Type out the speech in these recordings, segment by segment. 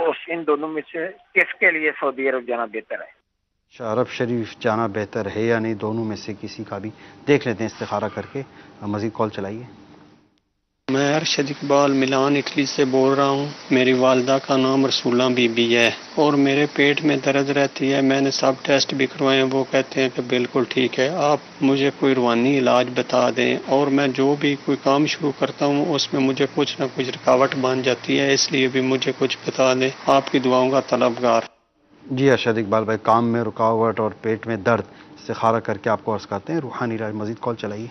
تو ان دونوں میں سے کس کے لیے سعودی عرب جانا بہتر ہے؟ عرب شریف جانا بہتر ہے یا نہیں، دونوں میں سے کسی کا بھی دیکھ لیتے ہیں استخارہ کر کے۔ مزید کال چلائیے۔ میں ارشد اقبال ملان اٹلی سے بول رہا ہوں۔ میری والدہ کا نام رسولہ بی بی ہے اور میرے پیٹ میں درد رہتی ہے۔ میں نے سب ٹیسٹ بھی کروائے ہیں، وہ کہتے ہیں کہ بالکل ٹھیک ہے۔ آپ مجھے کوئی روحانی علاج بتا دیں، اور میں جو بھی کوئی کام شروع کرتا ہوں اس میں مجھے کچھ نہ کچھ رکاوٹ بن جاتی ہے، اس لیے بھی مجھے کچھ بتا دیں، آپ کی دعاؤں کا طلبگار۔ جی ارشد اقبال بھائی، کام میں رکاوٹ اور پیٹ میں درد استخارہ کر کے آپ کو عرض کرتے ہیں روحانی علاج۔ مزید کال چلائیے۔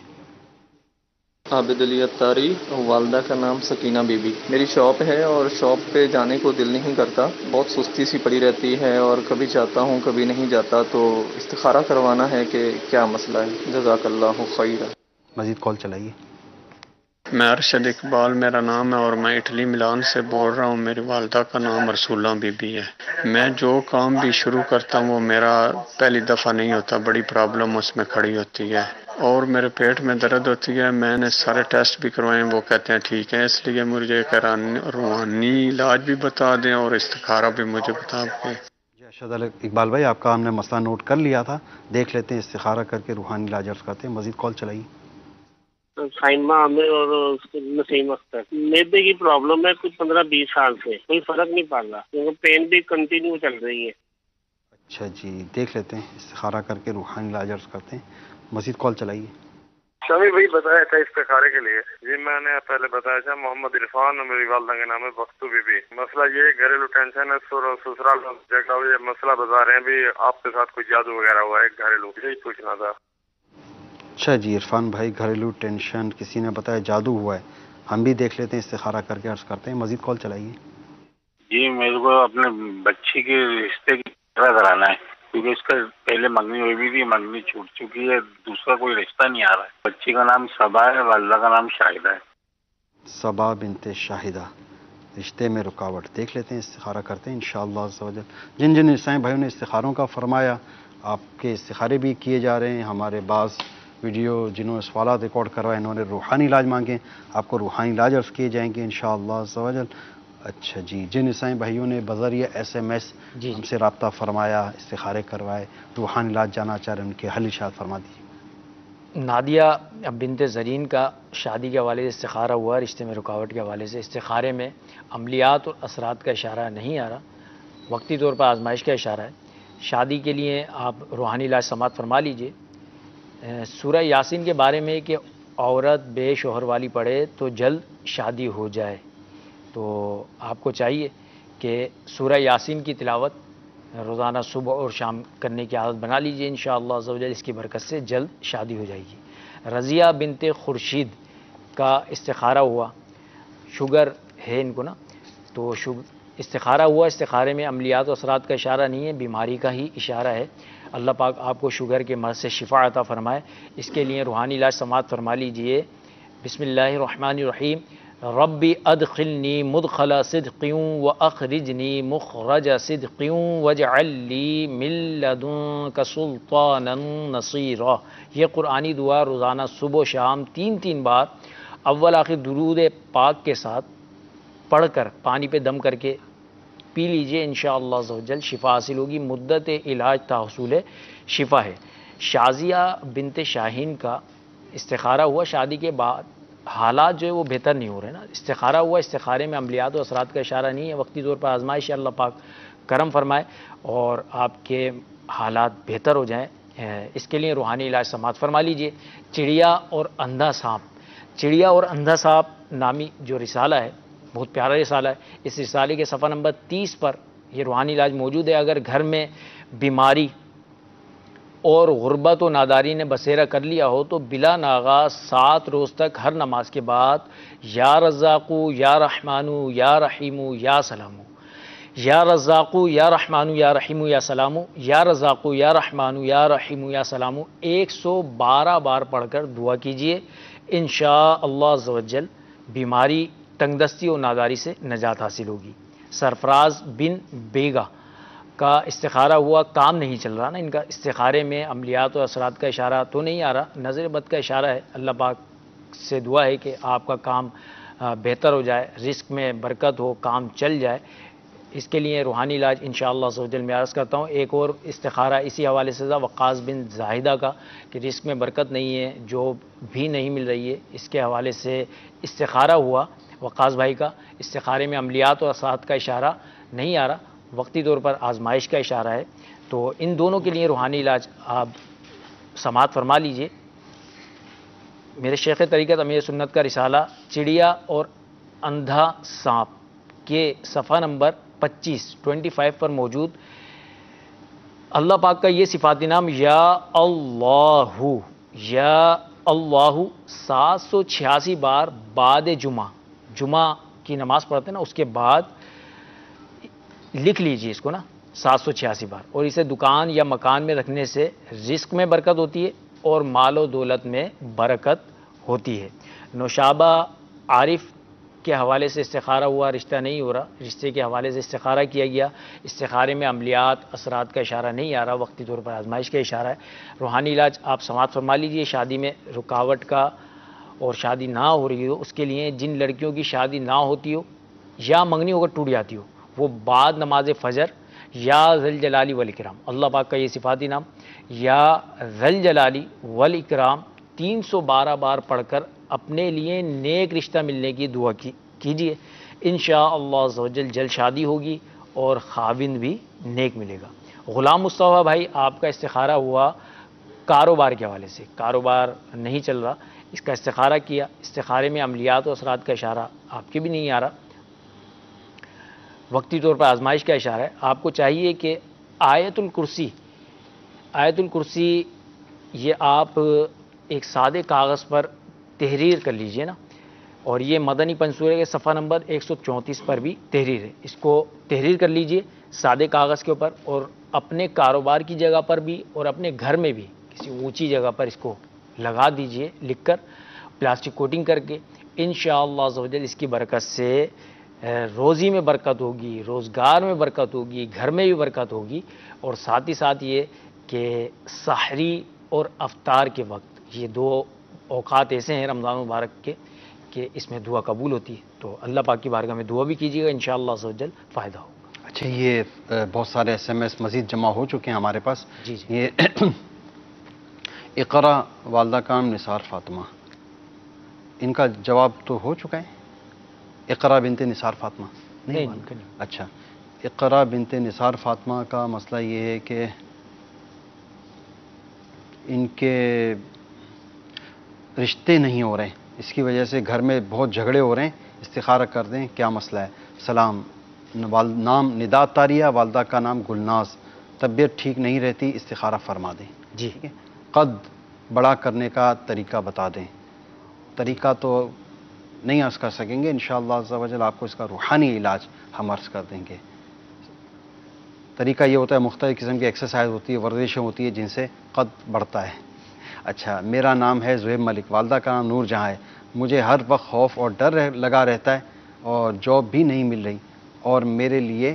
عابد علی اتاری، والدہ کا نام سکینہ بی بی۔ میری شاپ ہے اور شاپ پہ جانے کو دل نہیں کرتا، بہت سستی سی پڑی رہتی ہے اور کبھی جاتا ہوں کبھی نہیں جاتا، تو استخارہ کروانا ہے کہ کیا مسئلہ ہے۔ جزاک اللہ خیر۔ مزید کال چلائیے۔ میں ارشد اقبال میرا نام ہے اور میں اٹلی ملان سے بول رہا ہوں۔ میری والدہ کا نام رسولہ بی بی ہے۔ میں جو کام بھی شروع کرتا ہوں وہ میرا پہلی دفعہ نہیں ہوتا، بڑی پرابلم اس میں کھڑی ہوتی ہے اور میرے پیٹ میں درد ہوتی ہے۔ میں نے سارے ٹیسٹ بھی کروائے ہیں، وہ کہتے ہیں ٹھیک ہے، اس لیے مجھے روحانی علاج بھی بتا دیں اور استخارہ بھی مجھے بتا دیں۔ جی ارشد اقبال بھائی، آپ کا ہم نے مسئلہ نوٹ کر لیا تھا، دیکھ لیتے ہیں استخارہ کر کے روحانی علاج عرض کرتے ہیں۔ مزید کال چلائیے۔ سائمہ عامر اور نسیم اختر، میدے کی پرابلم ہے کچھ 15-20 سال سے، کوئی فرق نہیں پڑ رہا کیونکہ پین بھی کنٹینیو چل رہی ہے۔ اچھا جی، دیکھ لیتے ہیں استخارہ کر کے روحانی علاج عرض کرتے ہیں۔ مزید کال چلائیے۔ شمی بھائی بتایا تھا استخارے کے لیے جی، میں نے پہلے بتایا تھا محمد عرفان اور میری والدہ کے نام ہے بختو بی بی۔ مسئلہ یہ گھریلو ٹینشن ہے، سسرال جگہ ہوئی ہے، مسئلہ بتا رہے ہیں بھی آپ کے ساتھ کوئی جادو وغیرہ ہوا ہے گھریلو، یہی پوچھنا تھا۔ اچھا جی عرفان بھائی، گھریلو ٹینشن کسی نے بتایا جادو ہوا ہے، ہم بھی دیکھ لیتے ہیں استخارہ کر کے عرض کرتے ہیں۔ مزید کال چلائیے۔ جی میرے کو اپنے بچی کے رشتے کی کرانا ہے کیونکہ اس کا پہلے منگنی ہوئی بھی تھی، منگنی چھوٹ چکی ہے، دوسرا کوئی رشتہ نہیں آ رہا ہے۔ بچی کا نام صبا ہے، والدہ کا نام شاہدہ ہے۔ صبا بنت شاہدہ، رشتے میں رکاوٹ، دیکھ لیتے ہیں استخارہ کرتے ہیں انشاءاللہ عز و جل۔ جن جن عیسائی بھائیوں نے استخاروں کا فرمایا، آپ کے استخارے بھی کیے جا رہے ہیں۔ ہمارے بعض ویڈیو جنہوں نے سوالات ریکارڈ کروائے انہوں نے روحانی علاج مانگے، آپ کو روحانی علاج عرض کیے جائیں گے انشاءاللہ عز و جل۔ اچھا جی، جن عیسائی بھائیوں نے بذریعہ SMS ہم سے رابطہ فرمایا، استخارے کروائے، روحانی علاج جانا چاہ رہے ہیں، ان کے حل ارشاد فرما دیجیے۔ نادیہ بنت زرین کا شادی کے حوالے سے استخارہ ہوا، رشتے میں رکاوٹ کے حوالے سے۔ استخارے میں عملیات اور اثرات کا اشارہ نہیں آ رہا، وقتی طور پر آزمائش کا اشارہ ہے۔ شادی کے لیے آپ روحانی علاج سماعت فرما لیجئے۔ سورہ یاسین کے بارے میں کہ عورت بے شوہر والی پڑھے تو جلد شادی ہو جائے، تو آپ کو چاہیے کہ سورہ یاسین کی تلاوت روزانہ صبح اور شام کرنے کی عادت بنا لیجئے انشاءاللہ عز و جل، اس کی برکت سے جلد شادی ہو جائے گی۔ رضیہ بنت خورشید کا استخارہ ہوا، شوگر ہے ان کو نا، تو استخارہ ہوا، استخارے میں عملیات و اثرات کا اشارہ نہیں ہے، بیماری کا ہی اشارہ ہے۔ اللہ پاک آپ کو شوگر کے مرض سے شفا عطا فرمائے۔ اس کے لیے روحانی علاج سماعت فرما لیجئے۔ بسم اللہ الرحمن الرحیم۔ ربی ادخلنی مدخل صدق واخرجنی مخرج صدق واجعل لی من لدنک سلطانا نصیرا۔ یہ قرآنی دعا روزانہ صبح و شام 3 بار اول آخر درود پاک کے ساتھ پڑھ کر پانی پہ دم کر کے پی لیجئے انشاءاللہ عز و جل، شفا حاصل ہوگی۔ مدت علاج تا حصول شفا ہے۔ شازیہ بنت شاہین کا استخارہ ہوا، شادی کے بعد حالات جو ہے وہ بہتر نہیں ہو رہے نا، استخارہ ہوا، استخارے میں عملیات و اثرات کا اشارہ نہیں ہے، وقتی طور پر آزمائش ہے، اللہ پاک کرم فرمائے اور آپ کے حالات بہتر ہو جائیں۔ اس کے لیے روحانی علاج سماعت فرما لیجئے۔ چڑیا اور اندھا سانپ، چڑیا اور اندھا سانپ نامی جو رسالہ ہے، بہت پیارا رسالہ ہے، اس رسالے کے صفحہ نمبر 30 پر یہ روحانی علاج موجود ہے۔ اگر گھر میں بیماری اور غربت و ناداری نے بسیرا کر لیا ہو تو بلا ناغہ 7 روز تک ہر نماز کے بعد یا رزاقو یا رحمانو یا رحیمو یا سلامو، یا رزاقو یا رحمانو یا رحیمو یا سلامو، یا رزاقو یا رحمانو یا رحیمو یا سلامو 112 بار پڑھ کر دعا کیجئے، انشاءاللہ عز و جل بیماری، تنگ دستی اور ناداری سے نجات حاصل ہوگی۔ سرفراز بن بیگا کا استخارہ ہوا، کام نہیں چل رہا نا ان کا، استخارے میں عملیات و اثرات کا اشارہ تو نہیں آ رہا، نظر بد کا اشارہ ہے۔ اللہ پاک سے دعا ہے کہ آپ کا کام بہتر ہو جائے، رزق میں برکت ہو، کام چل جائے۔ اس کے لیے روحانی علاج انشاءاللہ عز و جل میں عرض کرتا ہوں. ایک اور استخارہ اسی حوالے سے تھا وقاص بن زاہدہ کا کہ رزق میں برکت نہیں ہے، جو بھی نہیں مل رہی ہے. اس کے حوالے سے استخارہ ہوا وقاص بھائی کا. استخارے میں عملیات اور اثرات کا اشارہ نہیں آ رہا، وقتی طور پر آزمائش کا اشارہ ہے. تو ان دونوں کے لیے روحانی علاج آپ سماعت فرما لیجئے. میرے شیخ طریقت امیر سنت کا رسالہ چڑیا اور اندھا سانپ کے صفحہ نمبر 25 پر موجود اللہ پاک کا یہ صفاتی نام یا اللہ 786 بار بعد جمعہ کی نماز پڑھتے ہیں نا، اس کے بعد لکھ لیجئے اس کو نا 786 بار. اور اسے دکان یا مکان میں رکھنے سے رزق میں برکت ہوتی ہے اور مال و دولت میں برکت ہوتی ہے. نوشابہ عارف کے حوالے سے استخارہ ہوا، رشتہ نہیں ہو رہا، رشتے کے حوالے سے استخارہ کیا گیا. استخارے میں عملیات اثرات کا اشارہ نہیں آ رہا، وقتی طور پر آزمائش کا اشارہ ہے. روحانی علاج آپ سماعت فرما لیجئے. شادی میں رکاوٹ کا اور شادی نہ ہو رہی ہو، اس کے لیے جن لڑکیوں کی شادی نہ ہوتی ہو یا منگنی ہو کر ٹوٹ جاتی ہو، وہ بعد نماز فجر یا ذل جلالی والاکرام، اللہ پاک کا یہ صفاتی نام یا ذل جلالی والاکرام 312 بار پڑھ کر اپنے لیے نیک رشتہ ملنے کی دعا کیجیے. انشاءاللہ عز و جل جلد شادی ہوگی اور خاوند بھی نیک ملے گا. غلام مصطفیٰ بھائی آپ کا استخارہ ہوا کاروبار کے حوالے سے، کاروبار نہیں چل رہا، اس کا استخارہ کیا. استخارے میں عملیات و اثرات کا اشارہ آپ کے بھی نہیں آ رہا، وقتی طور پر آزمائش کا اشارہ ہے. آپ کو چاہیے کہ آیت الکرسی یہ آپ ایک سادے کاغذ پر تحریر کر لیجئے نا، اور یہ مدنی پنصورے کے صفحہ نمبر 134 پر بھی تحریر ہے. اس کو تحریر کر لیجئے سادے کاغذ کے اوپر، اور اپنے کاروبار کی جگہ پر بھی اور اپنے گھر میں بھی کسی اونچی جگہ پر اس کو لگا دیجئے لکھ کر، پلاسٹک کوٹنگ کر کے. انشاءاللہ عز و جل اس کی برکت سے روزی میں برکت ہوگی، روزگار میں برکت ہوگی، گھر میں بھی برکت ہوگی. اور ساتھ ہی ساتھ یہ کہ سحری اور افطار کے وقت یہ دو اوقات ایسے ہیں رمضان مبارک کے کہ اس میں دعا قبول ہوتی ہے. تو اللہ پاک کی بارگاہ میں دعا بھی کیجیے گا، انشاءاللہ عز و جل فائدہ ہوگا. اچھا، یہ بہت سارے SMS مزید جمع ہو چکے ہیں ہمارے پاس. جی یہ اقرا والدہ کا نام نثار فاطمہ، ان کا جواب تو ہو چکا ہے. اقرا بنت نثار فاطمہ نہیں. اچھا، اقرا بنت نثار فاطمہ کا مسئلہ یہ ہے کہ ان کے رشتے نہیں ہو رہے ہیں، اس کی وجہ سے گھر میں بہت جھگڑے ہو رہے ہیں. استخارہ کر دیں، کیا مسئلہ ہے؟ سلام، نام ندا طاریہ، والدہ کا نام گلناز، طبیعت ٹھیک نہیں رہتی، استخارہ فرما دیں. جی ٹھیک ہے. قد بڑا کرنے کا طریقہ بتا دیں. طریقہ تو نہیں عرض کر سکیں گے، انشاءاللہ عز و جل آپ کو اس کا روحانی علاج ہم عرض کر دیں گے. طریقہ یہ ہوتا ہے، مختلف قسم کی ایکسرسائز ہوتی ہے، ورزشیں ہوتی ہے جن سے قد بڑھتا ہے. اچھا، میرا نام ہے زہیب ملک، والدہ کا نام نور جہاں ہے. مجھے ہر وقت خوف اور ڈر لگا رہتا ہے اور جاب بھی نہیں مل رہی، اور میرے لیے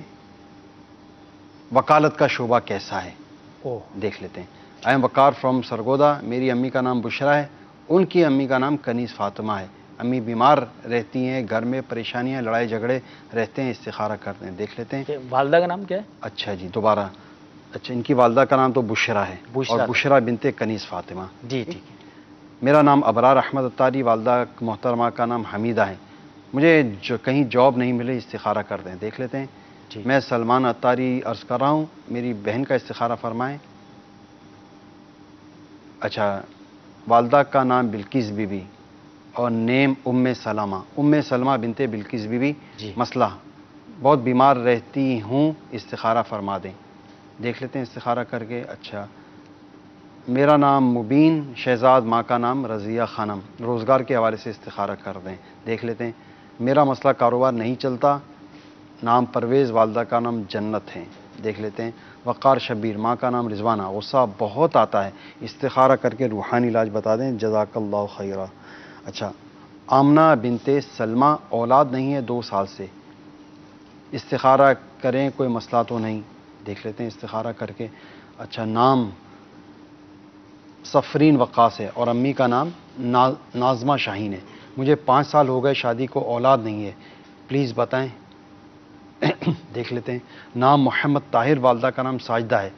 وکالت کا شعبہ کیسا ہے؟ دیکھ لیتے ہیں. I am Waqar from Sargodha. میری امی کا نام بشرا ہے، ان کی امی کا نام کنیز فاطمہ ہے. امی بیمار رہتی ہیں، گھر میں پریشانیاں، لڑائی جھگڑے رہتے ہیں، استخارہ کرتے ہیں. دیکھ لیتے ہیں. والدہ کا نام کیا ہے؟ اچھا جی، دوبارہ. اچھا، ان کی والدہ کا نام تو بشرا ہے، اور بشرا بنت کنیز فاطمہ. جی ٹھیک ہے. میرا نام ابرار احمد اتاری، والدہ محترمہ کا نام حمیدہ ہے. مجھے کہیں جاب نہیں ملے، استخارہ کر دیں. دیکھ لیتے ہیں. میں سلمان اتاری عرض کر رہا ہوں، میری بہن کا استخارہ فرمائیں. اچھا، والدہ کا نام بلقیس بی بی اور نیم سلمہ، سلمہ بنت بلقیس بی بی. مسئلہ بہت بیمار رہتی ہوں، استخارہ فرما دیں. دیکھ لیتے ہیں استخارہ کر کے. اچھا، میرا نام مبین شہزاد، ماں کا نام رضیہ خانم، روزگار کے حوالے سے استخارہ کر دیں. دیکھ لیتے ہیں. میرا مسئلہ کاروبار نہیں چلتا، نام پرویز، والدہ کا نام جنت ہے. دیکھ لیتے ہیں. وقار شبیر، ماں کا نام رضوانہ، غصہ بہت آتا ہے، استخارہ کر کے روحانی علاج بتا دیں. جزاک اللہ خیرہ. اچھا، آمنہ بنت سلمہ، اولاد نہیں ہے 2 سال سے، استخارہ کریں، کوئی مسئلہ تو نہیں. دیکھ لیتے ہیں استخارہ کر کے. اچھا، نام صفرین وقاص ہے اور امی کا نام ناظمہ شاہین ہے. مجھے 5 سال ہو گئے شادی کو، اولاد نہیں ہے، پلیز بتائیں. دیکھ لیتے ہیں. نام محمد طاہر، والدہ کا نام ساجدہ ہے.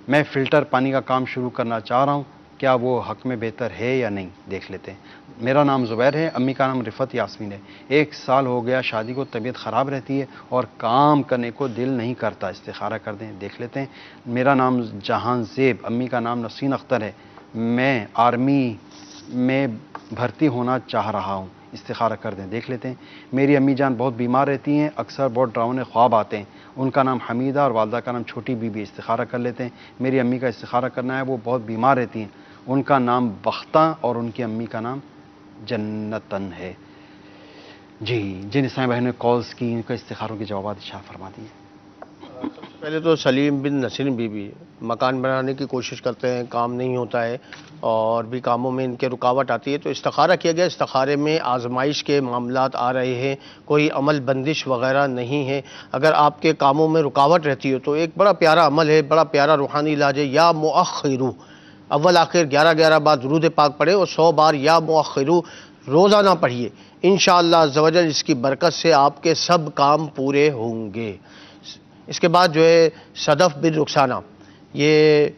میں فلٹر پانی کا کام شروع کرنا چاہ رہا ہوں، کیا وہ حق میں بہتر ہے یا نہیں؟ دیکھ لیتے ہیں. میرا نام زبیر ہے، امی کا نام رفت یاسمین ہے. 1 سال ہو گیا شادی کو، طبیعت خراب رہتی ہے اور کام کرنے کو دل نہیں کرتا، استخارہ کر دیں. دیکھ لیتے ہیں. میرا نام جہان زیب، امی کا نام نسرین اختر ہے. میں آرمی میں بھرتی ہونا چاہ رہا ہوں، استخارہ کر دیں. دیکھ لیتے ہیں. میری امی جان بہت بیمار رہتی ہیں، اکثر بہت ڈراؤنے خواب آتے ہیں. ان کا نام حمیدہ اور والدہ کا نام چھوٹی بی بی. استخارہ کر لیتے ہیں. میری امی کا استخارہ کرنا ہے، وہ بہت بیمار رہتی ہیں. ان کا نام بختہ اور ان کی امی کا نام جنتن ہے. جی جن اسلامی بہنوں نے کالز کی، ان کا استخاروں کے جوابات ارشاد فرما دیے. سب سے پہلے تو سلیم بن نسرین بی بی مکان بنانے کی کوشش کرتے ہیں، کام نہیں ہوتا ہے اور بھی کاموں میں ان کے رکاوٹ آتی ہے، تو استخارہ کیا گیا. استخارے میں آزمائش کے معاملات آ رہے ہیں، کوئی عمل بندش وغیرہ نہیں ہے. اگر آپ کے کاموں میں رکاوٹ رہتی ہو تو ایک بڑا پیارا عمل ہے، بڑا پیارا روحانی علاج ہے. یا مؤخرو، اول آخر 11 بار درود پاک پڑھے اور 100 بار یا مؤخرو روزانہ پڑھیے. انشاءاللہ عزوجل اس کی برکت سے آپ کے سب کام پورے ہوں گے. اس کے بعد جو ہے صدف بن رخسانہ، یہ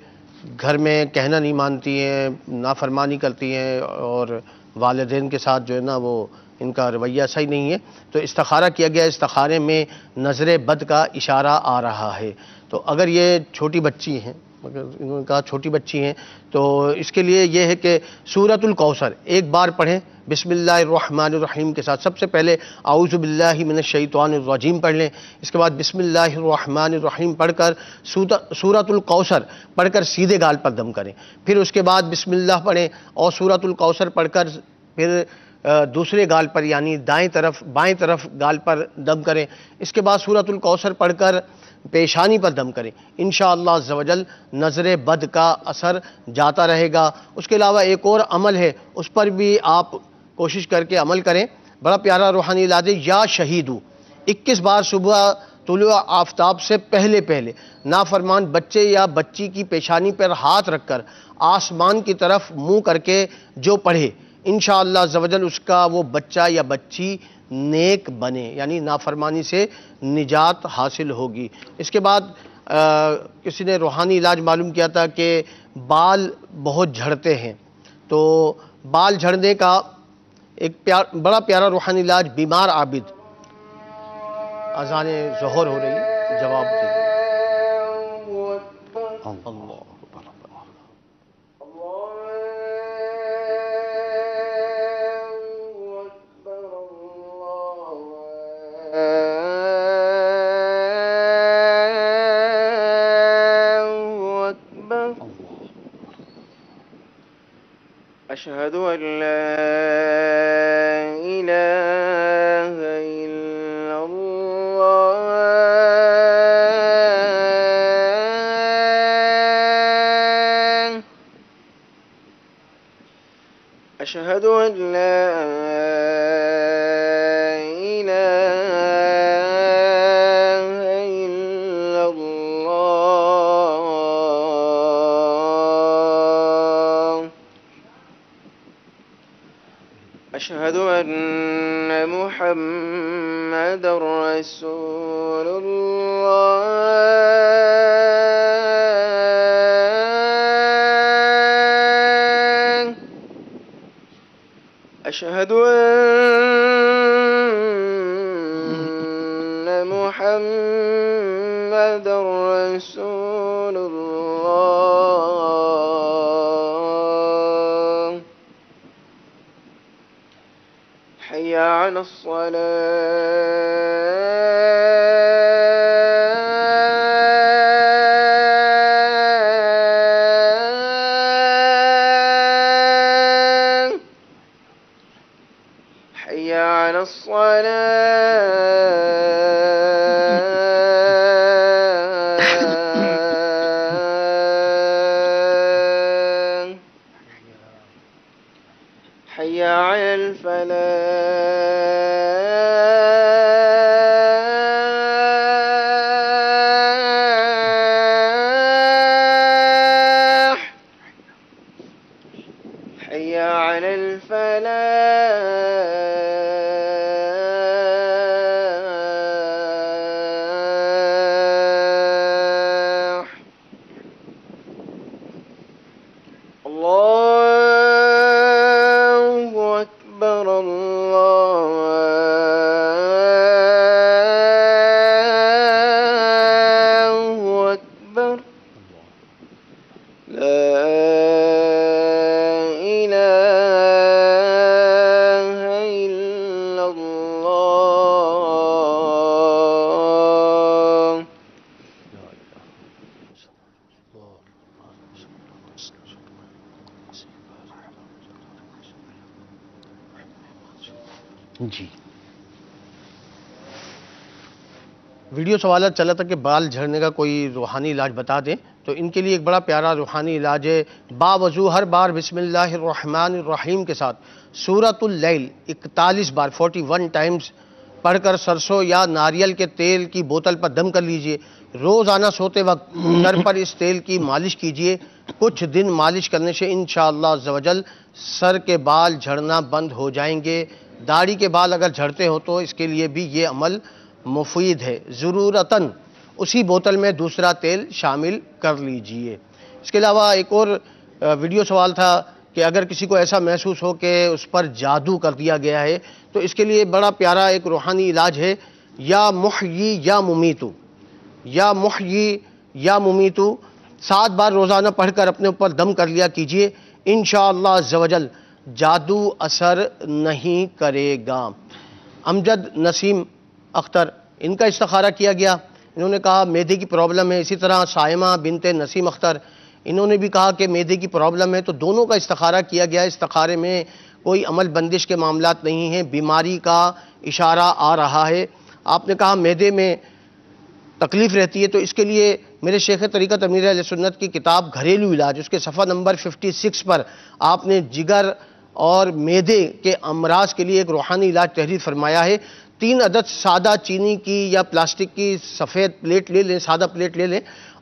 گھر میں کہنا نہیں مانتی ہیں، نافرمانی کرتی ہیں اور والدین کے ساتھ جو ہے نا وہ ان کا رویہ صحیح نہیں ہے. تو استخارہ کیا گیا. استخارے میں نظر بد کا اشارہ آ رہا ہے. تو اگر یہ چھوٹی بچی ہیں، اگر انہوں نے کہا چھوٹی بچی ہیں، تو اس کے لیے یہ ہے کہ سورۃ الکوثر 1 بار پڑھیں بسم اللہ الرحمن الرحیم کے ساتھ. سب سے پہلے اعوذ باللہ من الشیطان الرجیم پڑھ لیں. اس کے بعد بسم اللہ الرحمن الرحیم پڑھ کر سورۃ الکوثر پڑھ کر سیدھے گال پر دم کریں. پھر اس کے بعد بسم اللہ پڑھیں اور سورۃ الکوثر پڑھ کر پھر دوسرے گال پر یعنی بائیں طرف گال پر دم کریں. اس کے بعد سورۃ الکوثر پڑھ کر پیشانی پر دم کریں. انشاءاللہ عزوجل نظر بد کا اثر جاتا رہے گا. اس کے علاوہ ایک اور عمل ہے، اس پر بھی آپ کوشش کر کے عمل کریں. بڑا پیارا روحانی علاج ہے. یا شہیدو 21 بار صبح طلوع آفتاب سے پہلے نافرمان بچے یا بچی کی پیشانی پر ہاتھ رکھ کر آسمان کی طرف منہ کر کے جو پڑھے، انشاءاللہ عزوجل اس کا وہ بچہ یا بچی نیک بنے، یعنی نافرمانی سے نجات حاصل ہوگی. اس کے بعد کسی نے روحانی علاج معلوم کیا تھا کہ بال بہت جھڑتے ہیں، تو بال جھڑنے کا ایک بڑا پیارا روحانی علاج بیمار عابد. اذان ظہر ہو رہی، جواب دیں. اللہ أشهد أن لا إله إلا الله أشهد أن لا إله إلا الله أشهد أن محمد رسول الله أشهد أن محمد رسول الله حي على الصلاة حي على الصلاة حي على الفلاح حي على الفلاح جی ویڈیو سوالات چلا تھا کہ بال جھڑنے کا کوئی روحانی علاج بتا دیں، تو ان کے لیے ایک بڑا پیارا روحانی علاج ہے۔ باوضو ہر بار بسم اللہ الرحمن الرحیم کے ساتھ سورۃ اللیل 41 بار 41 ٹائمز پڑھ کر سرسوں یا ناریل کے تیل کی بوتل پر دم کر لیجئے۔ روزانہ سوتے وقت سر پر اس تیل کی مالش کیجئے۔ کچھ دن مالش کرنے سے انشاءاللہ عز و جل سر کے بال جھڑنا بند ہو جائیں گے۔ داڑھی کے بال اگر جھڑتے ہو تو اس کے لیے بھی یہ عمل مفید ہے۔ ضرورتاً اسی بوتل میں دوسرا تیل شامل کر لیجئے۔ اس کے علاوہ ایک اور ویڈیو سوال تھا کہ اگر کسی کو ایسا محسوس ہو کہ اس پر جادو کر دیا گیا ہے تو اس کے لیے بڑا پیارا ایک روحانی علاج ہے۔ یا محیی یا ممیتو، یا محیی یا ممیتو 7 بار روزانہ پڑھ کر اپنے اوپر دم کر لیا کیجئے، انشاءاللہ عز و جل جادو اثر نہیں کرے گا۔ امجد نسیم اختر، ان کا استخارہ کیا گیا، انہوں نے کہا معدے کی پرابلم ہے۔ اسی طرح سائمہ بنت نسیم اختر، انہوں نے بھی کہا کہ معدے کی پرابلم ہے، تو دونوں کا استخارہ کیا گیا۔ استخارے میں کوئی عمل بندش کے معاملات نہیں ہیں، بیماری کا اشارہ آ رہا ہے۔ آپ نے کہا معدے میں تکلیف رہتی ہے، تو اس کے لیے میرے شیخ طریقت امیر اہل سنت کی کتاب گھریلو علاج، اس کے صفحہ نمبر 56 پر آپ نے جگر اور معدے کے امراض کے لیے ایک روحانی علاج تحریر فرمایا ہے۔ 3 عدد سادہ چینی کی یا پلاسٹک کی سفید پلیٹ لے لیں، سادہ پلیٹ لے لیں،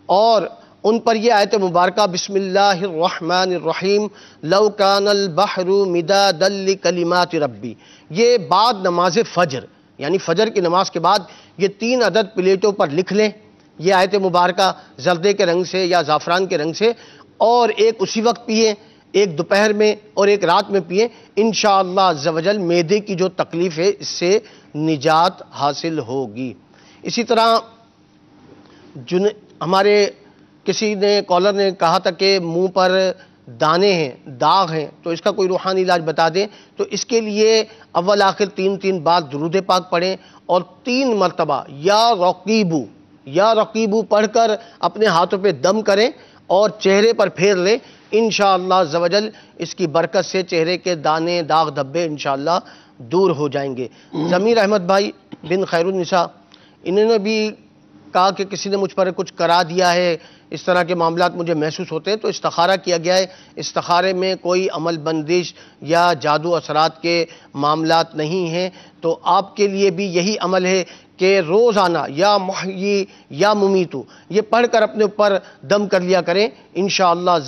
اور ان پر یہ آیت مبارکہ بسم اللہ الرحمن الرحیم لو کان البحر مدادا لکلمات ربی، یہ بعد نماز فجر یعنی فجر کی نماز کے بعد یہ 3 عدد پلیٹوں پر لکھ لیں، یہ آیت مبارکہ زردے کے رنگ سے یا زعفران کے رنگ سے، اور ایک اسی وقت پیئیں، ایک دوپہر میں اور ایک رات میں پیئیں، انشاءاللہ عز و جل معدے کی جو تکلیف ہے اس سے نجات حاصل ہوگی۔ اسی طرح ہمارے کسی نے کالر نے کہا تھا کہ منہ پر دانے ہیں، داغ ہیں، تو اس کا کوئی روحانی علاج بتا دیں، تو اس کے لیے اول آخر 3 بار درود پاک پڑھیں اور 3 مرتبہ یا رقیبو پڑھ کر اپنے ہاتھوں پہ دم کریں اور چہرے پر پھیر لیں، انشاءاللہ عز و جل اس کی برکت سے چہرے کے دانے داغ دھبے انشاءاللہ دور ہو جائیں گے۔ ضمیر احمد بھائی بن خیر النساء، انہوں نے بھی کہا کہ کسی نے مجھ پر کچھ کرا دیا ہے، اس طرح کے معاملات مجھے محسوس ہوتے ہیں، تو استخارہ کیا گیا ہے۔ استخارے میں کوئی عمل بندش یا جادو اثرات کے معاملات نہیں ہیں، تو آپ کے لیے بھی یہی عمل ہے کہ روزانہ یا محیی یا ممیتو یہ پڑھ کر اپنے اوپر دم کر لیا کریں، انشاءاللہ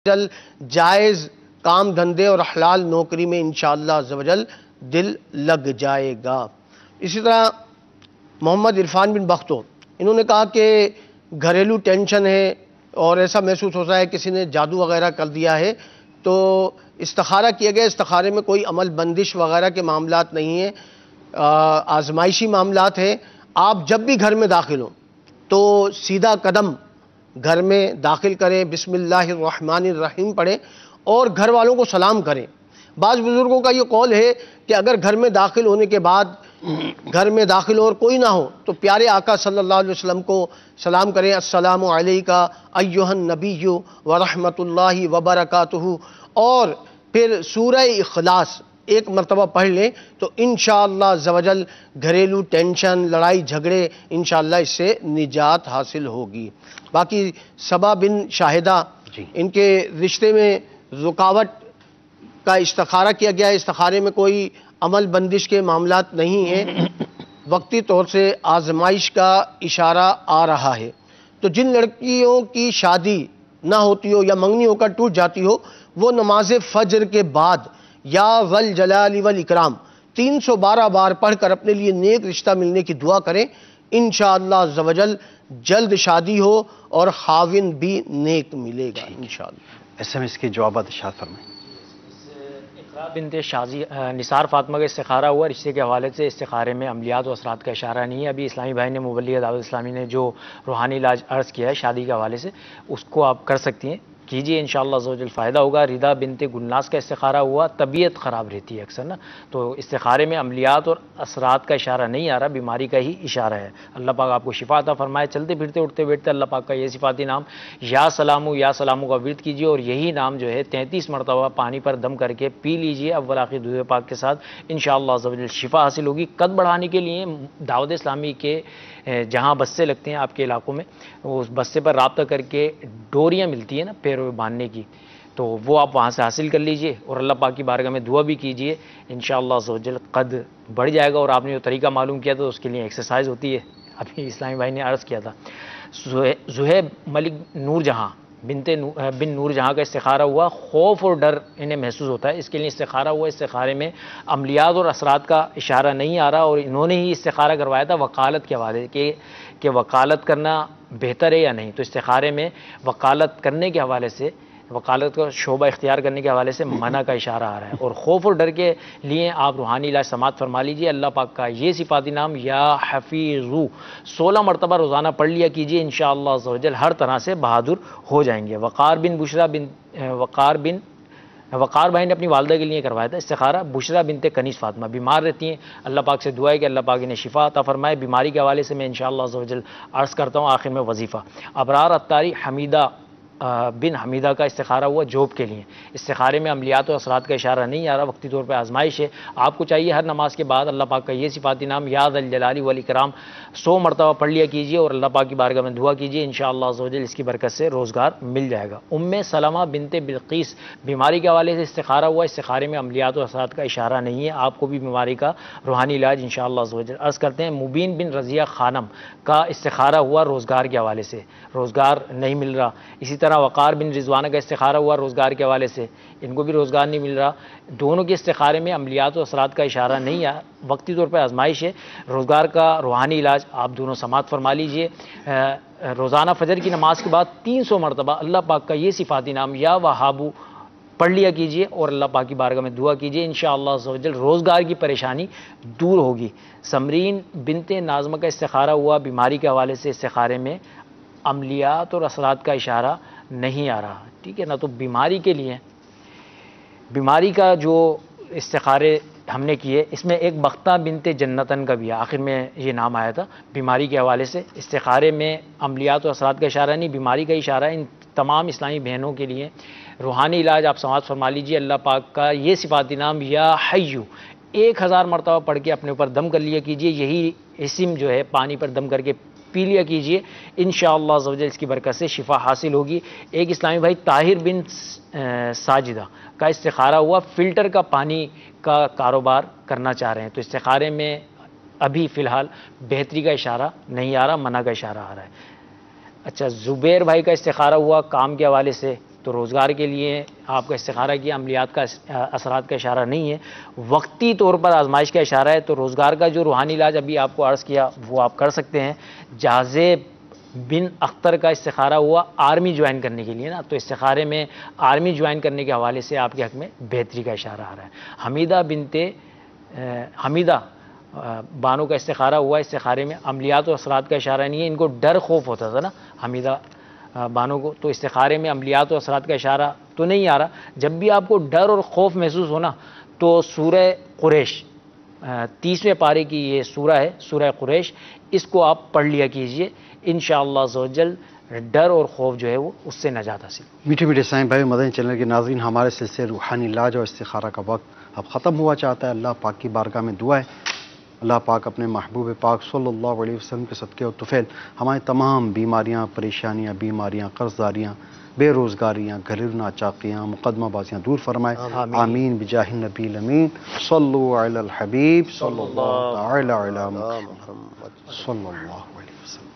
جل جائز کام دھندے اور حلال نوکری میں انشاءاللہ عز و جل دل لگ جائے گا۔ اسی طرح محمد عرفان بن بختو، انہوں نے کہا کہ گھریلو ٹینشن ہے اور ایسا محسوس ہوتا ہے کسی نے جادو وغیرہ کر دیا ہے، تو استخارہ کیا گیا۔ استخارے میں کوئی عمل بندش وغیرہ کے معاملات نہیں ہیں، آزمائشی معاملات ہیں۔ آپ جب بھی گھر میں داخل ہوں تو سیدھا قدم گھر میں داخل کریں، بسم اللہ الرحمن الرحیم پڑھیں اور گھر والوں کو سلام کریں۔ بعض بزرگوں کا یہ قول ہے کہ اگر گھر میں داخل ہونے کے بعد گھر میں داخل اور کوئی نہ ہو تو پیارے آقا صلی اللہ علیہ وسلم کو سلام کریں، السلام علیکہ ایھا النبی ورحمۃ اللہ وبرکاتہ، اور پھر سورہ اخلاص ایک مرتبہ پڑھ لیں تو انشاءاللہ عز و جل گھریلو ٹینشن، لڑائی جھگڑے انشاءاللہ اس سے نجات حاصل ہوگی۔ باقی صبا بن شاہدہ، ان کے رشتے میں رکاوٹ کا استخارہ کیا گیا ہے، استخارے میں کوئی عمل بندش کے معاملات نہیں ہیں، وقتی طور سے آزمائش کا اشارہ آ رہا ہے۔ تو جن لڑکیوں کی شادی نہ ہوتی ہو یا منگنی ہو کر ٹوٹ جاتی ہو، وہ نماز فجر کے بعد یا والجلال والاکرام 312 بار پڑھ کر اپنے لیے نیک رشتہ ملنے کی دعا کریں، انشاءاللہ عز و جل جلد شادی ہو اور خاوند بھی نیک ملے گا انشاءاللہ۔ ایس ایم ایس کے جوابات ارشاد فرمائیں۔ بنت شازی نثار فاطمہ کا استخارہ ہوا، رشتے کے حوالے سے استخارے میں عملیات و اثرات کا اشارہ نہیں ہے۔ ابھی اسلامی بھائی نے، مبلغ دعوت اسلامی نے جو روحانی علاج عرض کیا ہے شادی کے حوالے سے، اس کو آپ کر سکتی ہیں، کیجئے، انشاءاللہ عز و جل فائدہ ہوگا۔ رضا بنت گلناس کا استخارہ ہوا، طبیعت خراب رہتی ہے اکثر نا، تو استخارے میں عملیات اور اثرات کا اشارہ نہیں آ رہا، بیماری کا ہی اشارہ ہے۔ اللہ پاک آپ کو شفا عطا فرمائے۔ چلتے پھرتے اٹھتے بیٹھتے اللہ پاک کا یہ صفاتی نام یا سلامو کا ورد کیجئے، اور یہی نام جو ہے 33 مرتبہ پانی پر دم کر کے پی لیجئے اول آخر دودھ پاک کے ساتھ، انشاءاللہ عز و جل شفا حاصل ہوگی۔ قد بڑھانے کے لیے دعوت اسلامی کے جہاں بسے لگتے ہیں آپ کے علاقوں میں، اس بسے پر رابطہ کر کے ڈوریاں ملتی ہیں نا پیروں میں باندھنے کی، تو وہ آپ وہاں سے حاصل کر لیجئے اور اللہ پاک کی بارگاہ میں دعا بھی کیجئے، انشاءاللہ عز و جل قد بڑھ جائے گا۔ اور آپ نے جو طریقہ معلوم کیا تھا اس کے لیے ایکسرسائز ہوتی ہے، ابھی اسلامی بھائی نے عرض کیا تھا۔ زہیب ملک نور جہاں بن نور جہاں کا استخارہ ہوا، خوف اور ڈر انہیں محسوس ہوتا ہے، اس کے لیے استخارہ ہوا۔ استخارے میں عملیات اور اثرات کا اشارہ نہیں آ رہا، اور انہوں نے ہی استخارہ کروایا تھا وکالت کے حوالے کہ وکالت کرنا بہتر ہے یا نہیں، تو استخارے میں وکالت کرنے کے حوالے سے، وکالت کا شعبہ اختیار کرنے کے حوالے سے منع کا اشارہ آ رہا ہے۔ اور خوف اور ڈر کے لیے آپ روحانی علاج سماعت فرما لیجئے، اللہ پاک کا یہ صفاتی نام یا حفیظو 16 مرتبہ روزانہ پڑھ لیا کیجئے، انشاءاللہ عز و جل ہر طرح سے بہادر ہو جائیں گے۔ وقار بھائی نے اپنی والدہ کے لیے کروایا تھا استخارہ، بشرا بنت کنیز فاطمہ بیمار رہتی ہیں، اللہ پاک سے دعا ہے کہ اللہ پاک انہیں شفا عطا فرمائے۔ بیماری کے حوالے سے میں انشاءاللہ عز و جل عرض کرتا ہوں آخر میں وظیفہ۔ ابرار اتاری حمیدہ بن حمیدہ کا استخارہ ہوا جوب کے لیے، استخارے میں عملیات و اثرات کا اشارہ نہیں آ رہا، وقتی طور پہ آزمائش ہے۔ آپ کو چاہیے ہر نماز کے بعد اللہ پاک کا یہ صفاتی نام یا ذا الجلال والاکرام 100 مرتبہ پڑھ لیا کیجیے اور اللہ پاک کی بارگاہ میں دعا کیجیے، انشاءاللہ عز و جل اس کی برکت سے روزگار مل جائے گا۔ سلمہ بنت بلقیس بیماری کے حوالے سے استخارہ ہوا، استخارے میں عملیات و اثرات کا اشارہ نہیں ہے، آپ کو بھی بیماری کا روحانی علاج انشاءاللہ عز و جل عرض کرتے ہیں۔ مبین بن رضیہ خانم کا استخارہ ہوا روزگار کے حوالے سے، روزگار نہیں مل رہا۔ اسی طرح وقار بن رضوانہ کا استخارہ ہوا روزگار کے حوالے سے، ان کو بھی روزگار نہیں مل رہا۔ دونوں کے استخارے میں عملیات و اثرات کا اشارہ نہیں ہے، وقتی طور پر آزمائش ہے۔ روزگار کا روحانی علاج آپ دونوں سماعت فرما لیجئے۔ روزانہ فجر کی نماز کے بعد 300 مرتبہ اللہ پاک کا یہ صفاتی نام یا وہابو پڑھ لیا کیجئے اور اللہ پاک کی بارگاہ میں دعا کیجئے، انشاءاللہ عز و جل روزگار کی پریشانی دور ہوگی۔ سمرین بنت ناظمہ کا استخارہ ہوا بیماری کے حوالے سے، استخارے میں عملیات اور اثرات کا اشارہ نہیں آ رہا، ٹھیک ہے نا۔ تو بیماری کے لیے، بیماری کا جو استخارے ہم نے کیے اس میں ایک بختہ بنت جنتن کا بھی ہے، آخر میں یہ نام آیا تھا بیماری کے حوالے سے۔ استخارے میں عملیات و اثرات کا اشارہ نہیں، بیماری کا اشارہ ہے۔ ان تمام اسلامی بہنوں کے لیے روحانی علاج آپ سماعت فرما لیجیے، اللہ پاک کا یہ صفاتی نام یا حیو 1000 مرتبہ پڑھ کے اپنے اوپر دم کر لیا کیجیے، یہی اسم جو ہے پانی پر دم کر کے پی لیا کیجیے، انشاءاللہ عز و جل اس کی برکت سے شفا حاصل ہوگی۔ ایک اسلامی بھائی طاہر بن ساجدہ کا استخارہ ہوا، فلٹر کا پانی کا کاروبار کرنا چاہ رہے ہیں، تو استخارے میں ابھی فی الحال بہتری کا اشارہ نہیں آ رہا، منع کا اشارہ آ رہا ہے۔ اچھا، زبیر بھائی کا استخارہ ہوا کام کے حوالے سے، تو روزگار کے لیے آپ کا استخارہ کیا، عملیات کا اثرات کا اشارہ نہیں ہے، وقتی طور پر آزمائش کا اشارہ ہے۔ تو روزگار کا جو روحانی علاج ابھی آپ کو عرض کیا وہ آپ کر سکتے ہیں۔ جازب بن اختر کا استخارہ ہوا آرمی جوائن کرنے کے لیے نا، تو استخارے میں آرمی جوائن کرنے کے حوالے سے آپ کے حق میں بہتری کا اشارہ آ رہا ہے۔ حمیدہ بانو کا استخارہ ہوا، استخارے میں عملیات و اثرات کا اشارہ نہیں ہے، ان کو ڈر خوف ہوتا تھا نا حمیدہ بانو کو، تو استخارے میں عملیات و اثرات کا اشارہ تو نہیں آ رہا. جب بھی آپ کو ڈر اور خوف محسوس ہونا تو سورہ قریش 30ویں پارے کی یہ سورہ ہے، سورہ قریش، اس کو آپ پڑھ لیا کیجئے، انشاءاللہ عز و جل ڈر اور خوف جو ہے وہ اس سے نجات حاصل. میٹھے میٹھے سائیں بھائی، مدنی چینل کے ناظرین، ہمارے سلسلے روحانی علاج اور استخارہ کا وقت اب ختم ہوا چاہتا ہے. اللہ پاک کی بارگاہ میں دعا ہے اللہ پاک اپنے محبوب پاک صلی اللہ علیہ وسلم کے صدقے اور طفیل ہماری تمام بیماریاں، پریشانیاں، بیماریاں، قرض داریاں، بے روزگاریاں، گھریلو ناچاقیاں، مقدمہ بازیاں دور فرمائے. آمین بجاہ النبی الامین. صلو علی الحبیب صلی اللہ تعالی علی محمد صلی اللہ علیہ وسلم.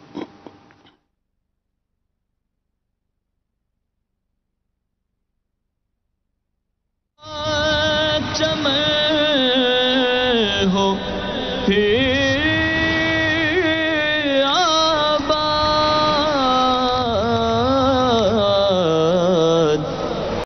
ہو پھر